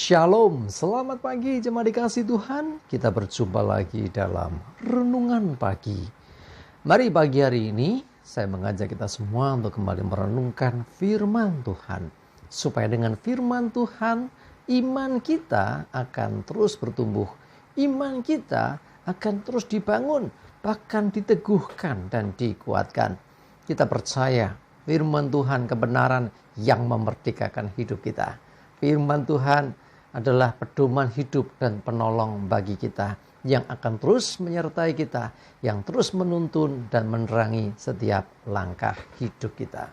Shalom, selamat pagi jemaat dikasih Tuhan. Kita berjumpa lagi dalam Renungan Pagi. Mari pagi hari ini saya mengajak kita semua untuk kembali merenungkan firman Tuhan. Supaya dengan firman Tuhan, iman kita akan terus bertumbuh. Iman kita akan terus dibangun, bahkan diteguhkan dan dikuatkan. Kita percaya firman Tuhan kebenaran yang memerdekakan hidup kita. Firman Tuhan adalah pedoman hidup dan penolong bagi kita yang akan terus menyertai kita, yang terus menuntun dan menerangi setiap langkah hidup kita.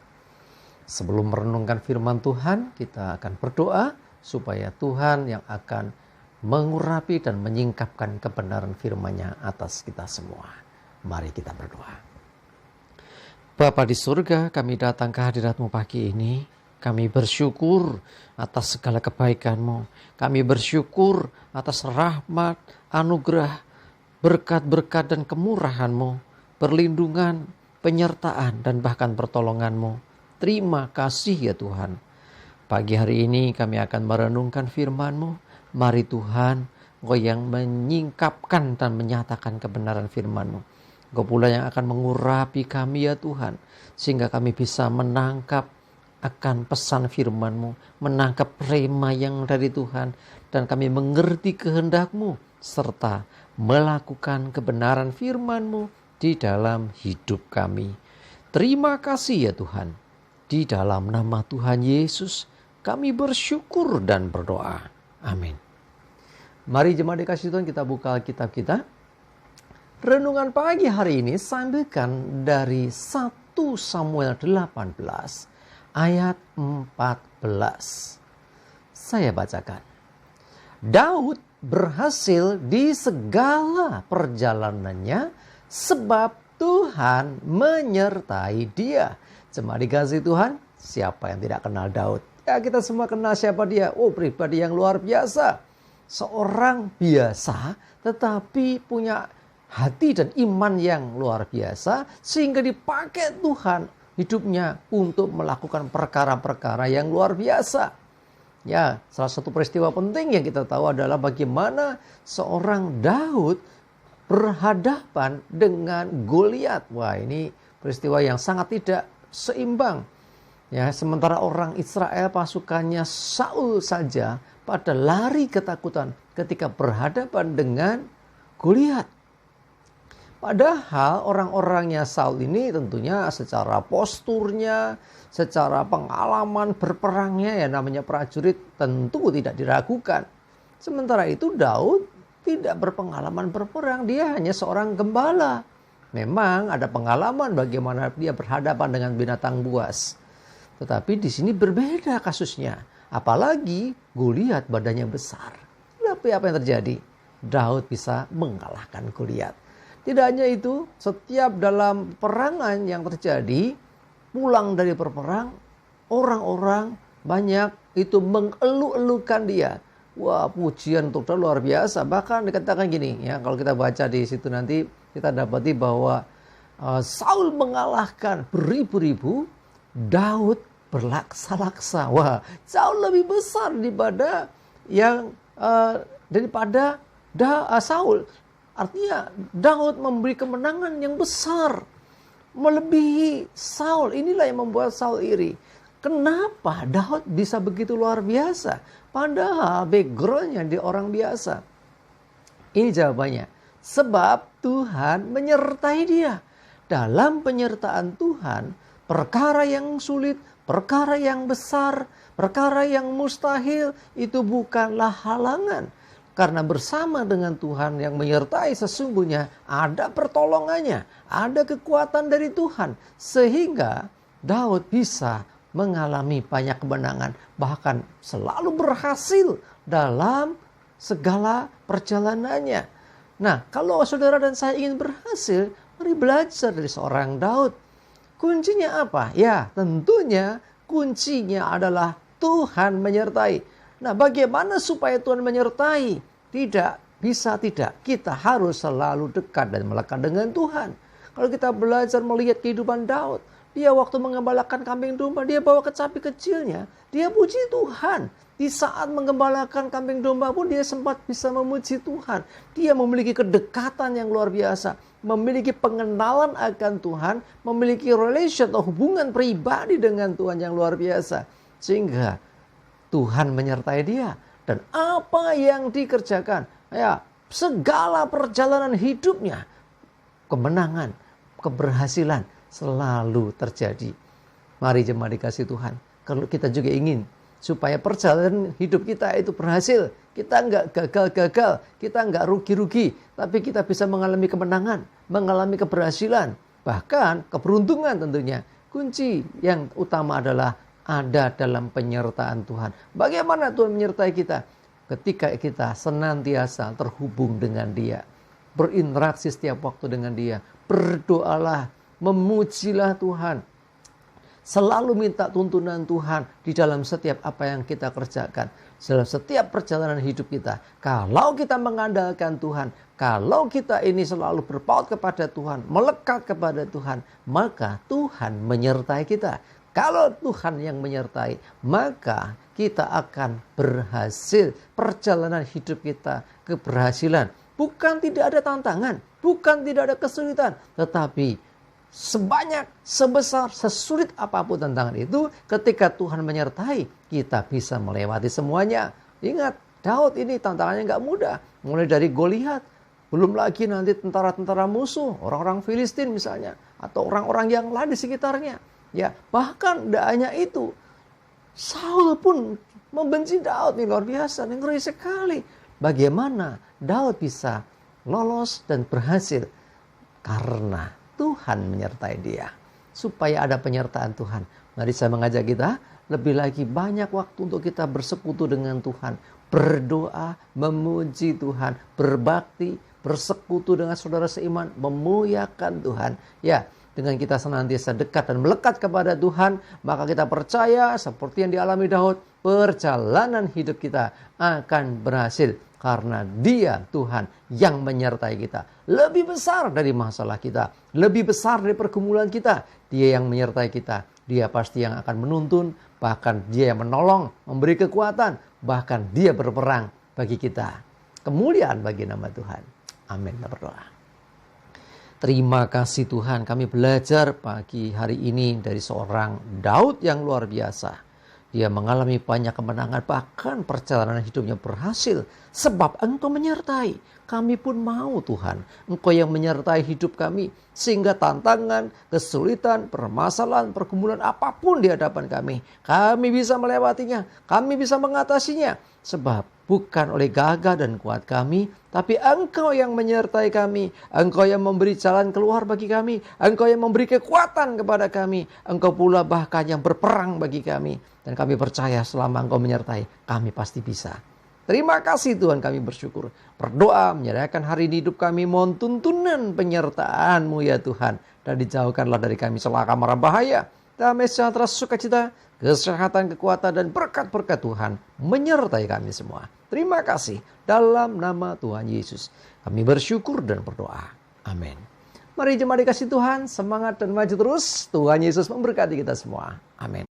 Sebelum merenungkan firman Tuhan, kita akan berdoa supaya Tuhan yang akan mengurapi dan menyingkapkan kebenaran firman-Nya atas kita semua. Mari kita berdoa. Bapa di surga, kami datang ke hadirat-Mu pagi ini. Kami bersyukur atas segala kebaikan-Mu. Kami bersyukur atas rahmat, anugerah, berkat-berkat dan kemurahan-Mu, perlindungan, penyertaan, dan bahkan pertolongan-Mu. Terima kasih ya Tuhan. Pagi hari ini kami akan merenungkan firman-Mu. Mari Tuhan, Engkau yang menyingkapkan dan menyatakan kebenaran firman-Mu. Engkau pula yang akan mengurapi kami ya Tuhan, sehingga kami bisa menangkap akan pesan firman-Mu, menangkap rema yang dari Tuhan, dan kami mengerti kehendak-Mu, serta melakukan kebenaran firman-Mu di dalam hidup kami. Terima kasih ya Tuhan. Di dalam nama Tuhan Yesus, kami bersyukur dan berdoa. Amin. Mari jemaat dikasih Tuhan, kita buka Alkitab kita. Renungan pagi hari ini saya ambilkan dari 1 Samuel 18. Ayat 14. Saya bacakan. Daud berhasil di segala perjalanannya sebab Tuhan menyertai dia. Jemaat dikasih Tuhan, siapa yang tidak kenal Daud? Ya, kita semua kenal siapa dia. Oh, pribadi yang luar biasa. Seorang biasa tetapi punya hati dan iman yang luar biasa sehingga dipakai Tuhan hidupnya untuk melakukan perkara-perkara yang luar biasa. Ya, salah satu peristiwa penting yang kita tahu adalah bagaimana seorang Daud berhadapan dengan Goliat. Wah, ini peristiwa yang sangat tidak seimbang. Ya, sementara orang Israel pasukannya Saul saja pada lari ketakutan ketika berhadapan dengan Goliat. Padahal orang-orangnya Saul ini tentunya secara posturnya, secara pengalaman berperangnya, ya namanya prajurit, tentu tidak diragukan. Sementara itu Daud tidak berpengalaman berperang, dia hanya seorang gembala. Memang ada pengalaman bagaimana dia berhadapan dengan binatang buas. Tetapi di sini berbeda kasusnya. Apalagi Goliat badannya besar. Tapi apa yang terjadi? Daud bisa mengalahkan Goliat. Tidak hanya itu, setiap dalam perangan yang terjadi, pulang dari berperang, orang-orang banyak itu mengeluh-elukan dia. Wah, pujian untuk dia luar biasa. Bahkan dikatakan gini, ya kalau kita baca di situ nanti kita dapati bahwa Saul mengalahkan beribu-ribu, Daud berlaksa-laksa. Wah, jauh lebih besar daripada Saul. Artinya Daud memberi kemenangan yang besar, melebihi Saul. Inilah yang membuat Saul iri. Kenapa Daud bisa begitu luar biasa? Padahal backgroundnya dia orang biasa. Ini jawabannya. Sebab Tuhan menyertai dia. Dalam penyertaan Tuhan, perkara yang sulit, perkara yang besar, perkara yang mustahil, itu bukanlah halangan. Karena bersama dengan Tuhan yang menyertai sesungguhnya ada pertolongannya, ada kekuatan dari Tuhan. Sehingga Daud bisa mengalami banyak kemenangan, bahkan selalu berhasil dalam segala perjalanannya. Nah, kalau saudara dan saya ingin berhasil, mari belajar dari seorang Daud. Kuncinya apa? Ya, tentunya kuncinya adalah Tuhan menyertai. Nah, bagaimana supaya Tuhan menyertai? Tidak bisa tidak. Kita harus selalu dekat dan melekat dengan Tuhan. Kalau kita belajar melihat kehidupan Daud, Dia waktu mengembalakan kambing domba, dia bawa kecapi kecilnya. Dia puji Tuhan. Di saat mengembalakan kambing domba pun dia sempat bisa memuji Tuhan. Dia memiliki kedekatan yang luar biasa. Memiliki pengenalan akan Tuhan. Memiliki relation atau hubungan pribadi dengan Tuhan yang luar biasa. Sehingga Tuhan menyertai dia. Dan apa yang dikerjakan, ya, segala perjalanan hidupnya, kemenangan, keberhasilan selalu terjadi. Mari jemaat dikasih Tuhan, kalau kita juga ingin supaya perjalanan hidup kita itu berhasil, kita enggak gagal-gagal, kita enggak rugi-rugi, tapi kita bisa mengalami kemenangan, mengalami keberhasilan, bahkan keberuntungan tentunya. Kunci yang utama adalah ada dalam penyertaan Tuhan. Bagaimana Tuhan menyertai kita? Ketika kita senantiasa terhubung dengan Dia, berinteraksi setiap waktu dengan Dia, berdoalah, memujilah Tuhan, selalu minta tuntunan Tuhan di dalam setiap apa yang kita kerjakan, dalam setiap perjalanan hidup kita. Kalau kita mengandalkan Tuhan, kalau kita ini selalu berpaut kepada Tuhan, melekat kepada Tuhan, maka Tuhan menyertai kita. Kalau Tuhan yang menyertai, maka kita akan berhasil. Perjalanan hidup kita keberhasilan. Bukan tidak ada tantangan, bukan tidak ada kesulitan, tetapi sebanyak, sebesar, sesulit apapun tantangan itu, ketika Tuhan menyertai, kita bisa melewati semuanya. Ingat, Daud ini tantangannya nggak mudah. Mulai dari Goliat, belum lagi nanti tentara-tentara musuh, orang-orang Filistin misalnya, atau orang-orang yang lain di sekitarnya. Ya, bahkan tidak hanya itu, Saul pun membenci Daud. Ini luar biasa, ini ngeri sekali. Bagaimana Daud bisa lolos dan berhasil? Karena Tuhan menyertai dia. Supaya ada penyertaan Tuhan, mari saya mengajak kita lebih lagi banyak waktu untuk kita bersekutu dengan Tuhan, berdoa, memuji Tuhan, berbakti, bersekutu dengan saudara seiman, memuliakan Tuhan. Ya, dengan kita senantiasa dekat dan melekat kepada Tuhan, maka kita percaya seperti yang dialami Daud, perjalanan hidup kita akan berhasil. Karena Dia, Tuhan, yang menyertai kita. Lebih besar dari masalah kita. Lebih besar dari pergumulan kita. Dia yang menyertai kita. Dia pasti yang akan menuntun. Bahkan Dia yang menolong, memberi kekuatan. Bahkan Dia berperang bagi kita. Kemuliaan bagi nama Tuhan. Amin. Kita berdoa. Terima kasih Tuhan, kami belajar pagi hari ini dari seorang Daud yang luar biasa. Dia mengalami banyak kemenangan, bahkan perjalanan hidupnya berhasil. Sebab Engkau menyertai. Kami pun mau Tuhan, Engkau yang menyertai hidup kami. Sehingga tantangan, kesulitan, permasalahan, pergumulan apapun di hadapan kami bisa melewatinya. Kami bisa mengatasinya. Sebab bukan oleh gagah dan kuat kami, tapi Engkau yang menyertai kami. Engkau yang memberi jalan keluar bagi kami. Engkau yang memberi kekuatan kepada kami. Engkau pula bahkan yang berperang bagi kami. Dan kami percaya selama Engkau menyertai, kami pasti bisa. Terima kasih Tuhan, kami bersyukur. Berdoa menyerahkan hari hidup kami, mohon tuntunan penyertaan-Mu ya Tuhan. Dan dijauhkanlah dari kami celaka mara bahaya. Damai sejahtera sukacita, kesehatan, kekuatan, dan berkat-berkat Tuhan menyertai kami semua. Terima kasih dalam nama Tuhan Yesus. Kami bersyukur dan berdoa. Amin. Mari jemaat dikasih Tuhan, semangat dan maju terus. Tuhan Yesus memberkati kita semua. Amin.